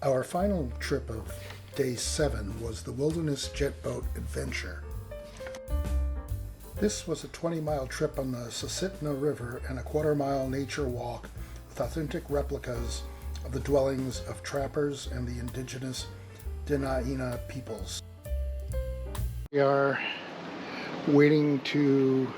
Our final trip of day 7 was the Wilderness Jet Boat Adventure. This was a 20-mile trip on the Susitna River and a quarter-mile nature walk with authentic replicas of the dwellings of trappers and the indigenous Dena'ina peoples. We are waiting to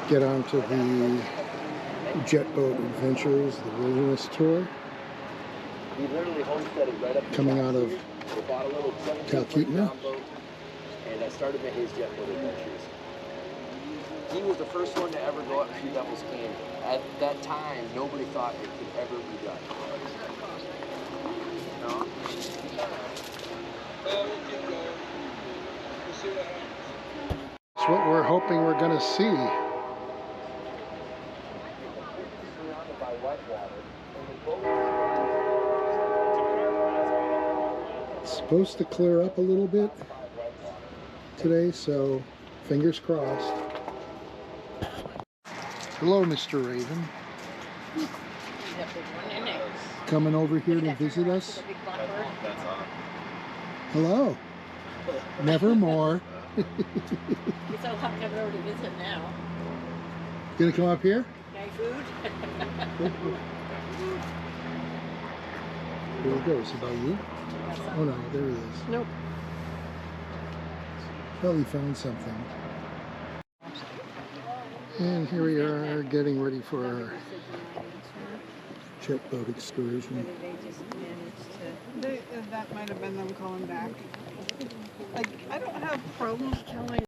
get onto the Jet Boat Adventures, the Wilderness Tour. We literally homesteaded right up coming out of Talkeetna. And I started his Jet Boat Adventures. He was the first one to ever go up to Devil's Canyon. At that time, nobody thought it could ever be done. No? That's what we're hoping we're going to see. Surrounded by whitewater. It's supposed to clear up a little bit today, so fingers crossed. Hello, Mr. Raven. Coming over here to visit us? Hello. Nevermore. He's all coming over to visit now. Gonna come up here? Got food? Here we go. Is it about you? Oh no, there he is. Nope. Well, he found something. And here we are getting ready for our jet boat excursion. That might have been them calling back. Like, I don't have problems telling.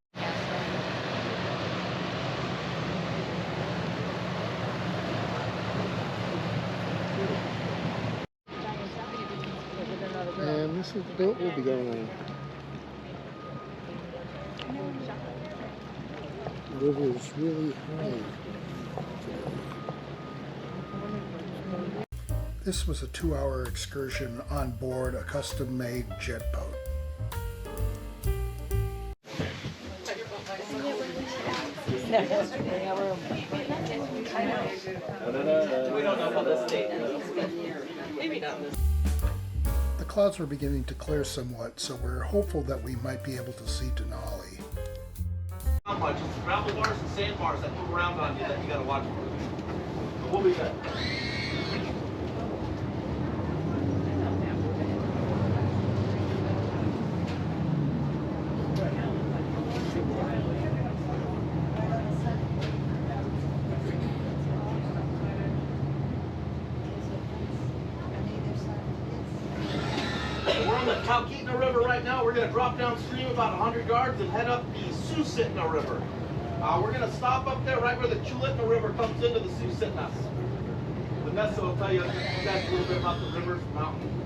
And this is the boat we'll be going on. The river is really high. This was a 2-hour excursion on board a custom-made jet boat. We don't know how this state maybe not this. The clouds were beginning to clear somewhat, so we're hopeful that we might be able to see Denali. Not much. It's gravel bars and sandbars that move around on you that you gotta watch for. But we'll be good. We're on the Talkeetna River right now. We're going to drop downstream about 100 yards and head up the Susitna River. We're going to stop up there right where the Chulitna River comes into the Susitna. Vanessa will tell you guys a little bit about the rivers and mountains.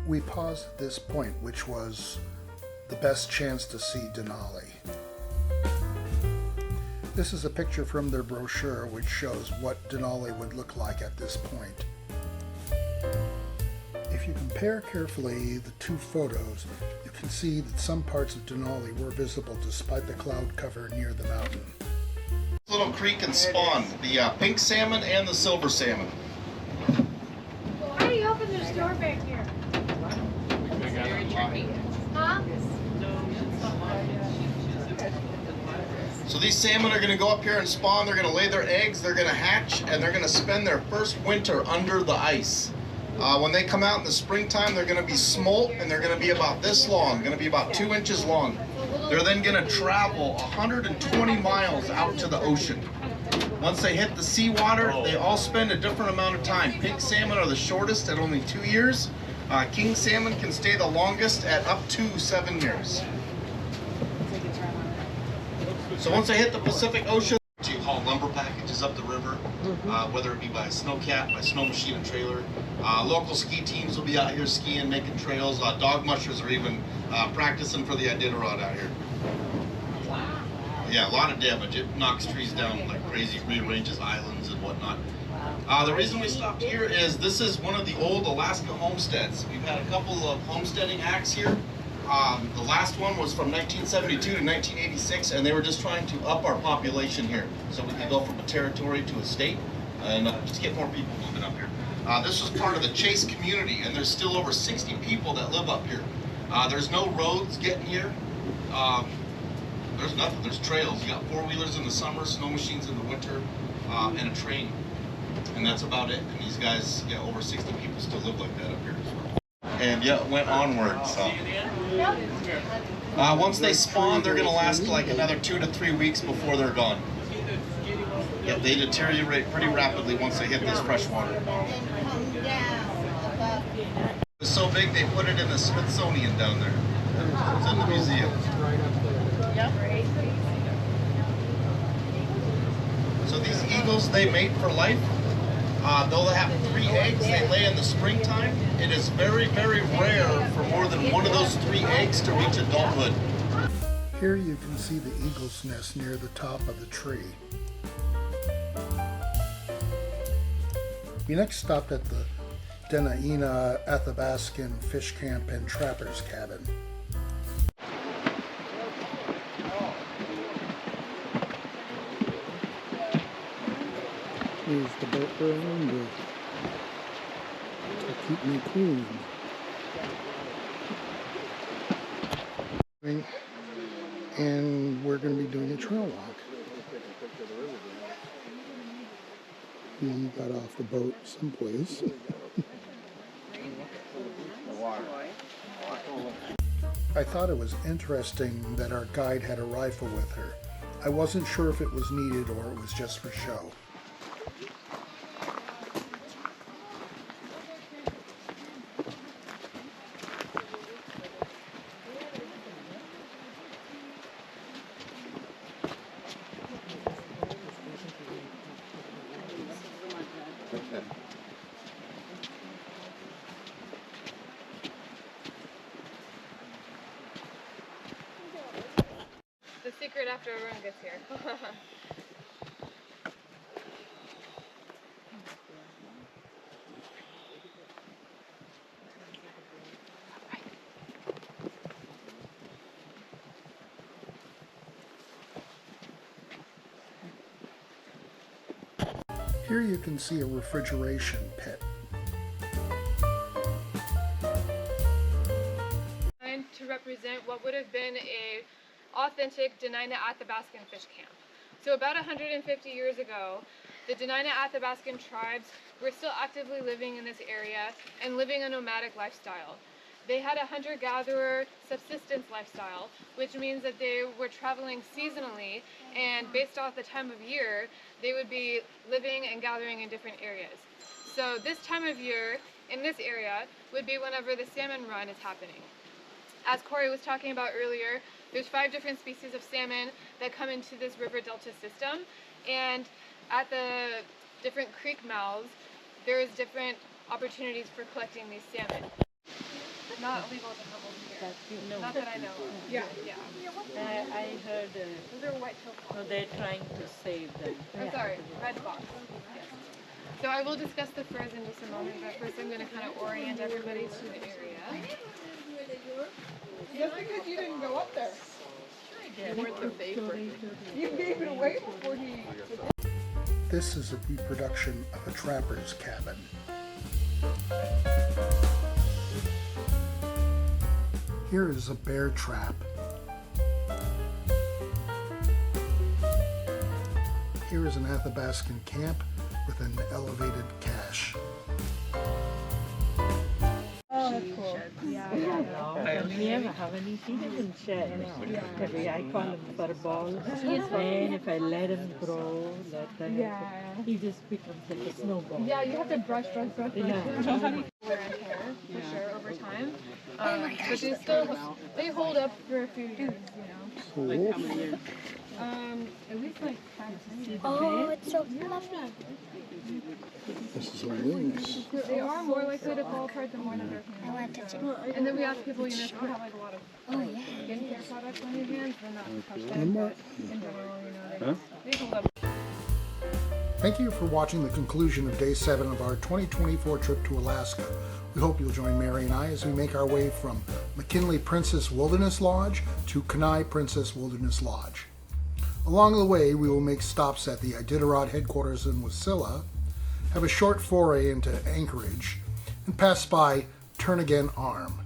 We paused at this point, which was the best chance to see Denali. This is a picture from their brochure which shows what Denali would look like at this point. If you compare carefully the two photos, you can see that some parts of Denali were visible despite the cloud cover near the mountain. Little creek and spawn, the pink salmon and the silver salmon. How do you open this door back here? Huh? So these salmon are gonna go up here and spawn, they're gonna lay their eggs, they're gonna hatch, and they're gonna spend their first winter under the ice. When they come out in the springtime, they're gonna be smolt, and they're gonna be about this long, gonna be about 2 inches long. They're then gonna travel 120 miles out to the ocean. Once they hit the seawater, they all spend a different amount of time. Pink salmon are the shortest at only 2 years. King salmon can stay the longest at up to 7 years. So once they hit the Pacific Ocean, you haul lumber packages up the river, whether it be by a snowcat, by snow machine and trailer. Local ski teams will be out here skiing, making trails. Dog mushers are even practicing for the Iditarod out here. Yeah, a lot of damage. It knocks trees down like crazy, rearranges islands and whatnot. The reason we stopped here is this is one of the old Alaska homesteads. We've had a couple of homesteading acts here. The last one was from 1972 to 1986, and they were just trying to up our population here so we could go from a territory to a state and just get more people moving up here. This was part of the Chase community, and there's still over 60 people that live up here. There's no roads getting here. There's nothing. There's trails. You got four-wheelers in the summer, snow machines in the winter, and a train. And that's about it. And these guys, yeah, over 60 people still live like that up here. And yeah, it went onward. So once they spawn, they're gonna last like another 2 to 3 weeks before they're gone. Yeah, they deteriorate pretty rapidly once they hit this fresh water. It's so big they put it in the Smithsonian down there. It's in the museum. So these eagles, they mate for life. They'll have 3 eggs they lay in the springtime. It is very, very rare for more than one of those 3 eggs to reach adulthood. Here you can see the eagle's nest near the top of the tree. We next stopped at the Dena'ina Athabascan Fish Camp and Trapper's Cabin. Here's the boat around to keep me cool. And we're going to be doing a trail walk. We got off the boat someplace. I thought it was interesting that our guide had a rifle with her. I wasn't sure if it was needed or it was just for show. The secret after everyone gets here. Here you can see a refrigeration pit. To represent what would have been a authentic Dena'ina Athabascan fish camp. So about 150 years ago, the Dena'ina Athabascan tribes were still actively living in this area and living a nomadic lifestyle. They had a hunter-gatherer subsistence lifestyle, which means that they were traveling seasonally, and based off the time of year, they would be living and gathering in different areas. So this time of year, in this area, would be whenever the salmon run is happening. As Corey was talking about earlier, there's 5 different species of salmon that come into this river delta system, and at the different creek mouths, there's different opportunities for collecting these salmon. Not illegal to have them here. No. Not that I know of. Yeah. Yeah. I heard Those are white-tailed no, fox. they're trying to save them. I'm sorry, red fox. Yes. So I will discuss the furs in just a moment, but first I'm going to kind of orient everybody to the area. Just because you didn't go up there. Yeah. You weren't the favorite. You gave it away before he... This is a reproduction of a trapper's cabin. Here is a bear trap. Here is an Athabascan camp with an elevated cache. Oh, that's cool. Yeah. We never have any. He doesn't shed. Every I call him furball. And if I let him grow, he just becomes like a snowball. Yeah, you have to brush. Yeah. Wear and tear for sure over time. But they hold up for a few years, you know. Cool. At least like 5 Oh, it's so fluffy. This is a lynx. They are more likely to fall apart the more that they're I want to touch it. And then we ask people, you know, if you have like a lot of Oh, yeah. skincare products on your hands, then not to touch One them. more. But in general, you know, they hold up. Thank you for watching the conclusion of Day 7 of our 2024 trip to Alaska. We hope you'll join Mary and I as we make our way from McKinley Princess Wilderness Lodge to Kenai Princess Wilderness Lodge. Along the way, we will make stops at the Iditarod headquarters in Wasilla, have a short foray into Anchorage, and pass by Turn Again Arm.